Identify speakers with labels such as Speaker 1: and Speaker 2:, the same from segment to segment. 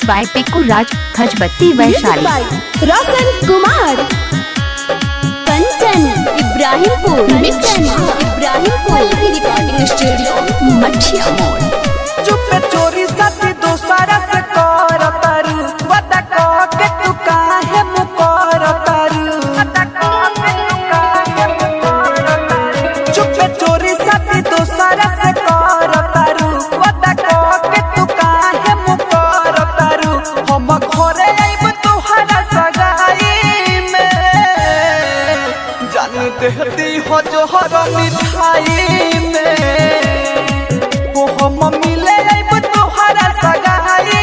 Speaker 1: By Pikku Raj Khajbatti Vaishali.
Speaker 2: Roshan Kumar Kanchan Ibrahimpur recording studio Mathiya मोड़।
Speaker 3: चुप चोरी साथी दोसरा से कर तारू बता कह के तू काहे मुकर तारू। चुप चोरी साथी दोसरा से कर तारू बता कह के तू काहे मुकर तारू। हम घरे आइब तोहरा सगाई में जान देती हो जोहर मिठाई में वो हम मिले आइब तोहरा सगाई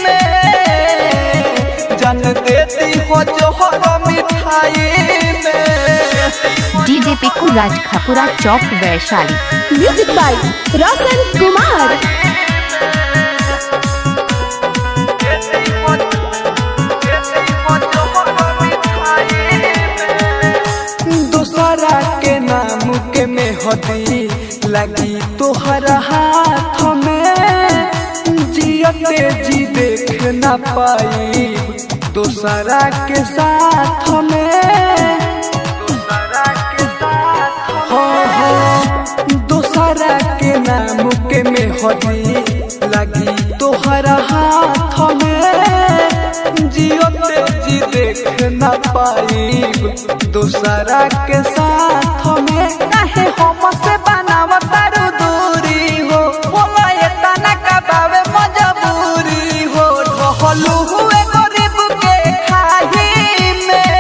Speaker 3: में जान देती हो जोहर मिठाई में।
Speaker 1: डीजे पिक्कू राज खपुरा चौक वैशाली।
Speaker 2: Music by Roshan Kumar.
Speaker 3: दूसरा के नाम के मेहदी लगी तोहरा हाथ में जियते जी देख न पाई दूसरा के साथ में। दूसरा के नाम के मेहदी लगी तोहरा हाथ में जियते जी देख न पाई दूसरा के साथ में। काहे हमसे बनावतारू दूरी हो बोला ये तना का बावे मजबूरी हो। ढहलू हुए गरीब के खाई में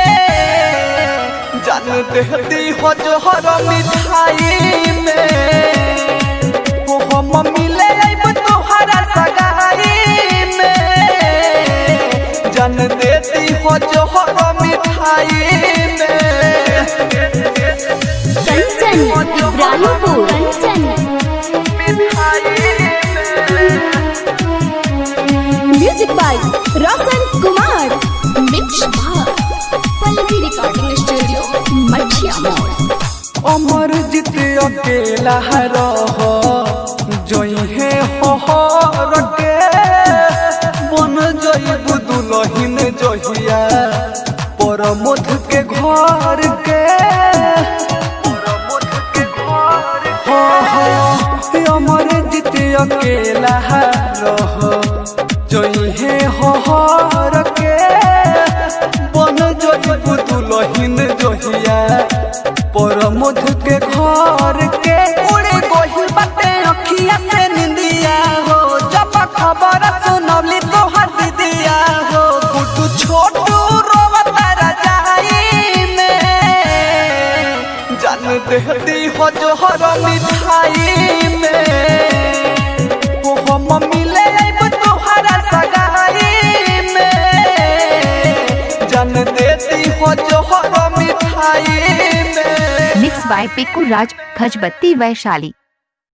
Speaker 3: जान देती हो जोहर मिठाई में वो हम मिले आइब तोहरा सगाई में जान देती हो जोहर मिठाई में।
Speaker 2: Kanchan Ibrahimpur music by Roshan Kumar. Mix Pallavi recording studio Mathiya मोड़।
Speaker 3: अमर जीत अकेला रह जइहे हर के बन जइब दुलहिन जहिया परमोध के घर के। अमर जीत अकेला रह जइहे हर के बन जइब दुलहिन जहिया परमोध के घर के। उड़े गोही बाटे अखिया से निंदिया हो जब खबर सुनली तोहर दीदिया हो। गुड्डू छोटू रोवता रजाई में जान देती हो जोहर मिठाई में वो हम मिले आइब तोहरा सगाई में जान देती हो जोहर मिठाई में।
Speaker 1: Mix by Pikku Raj Khajbatti Vaishali.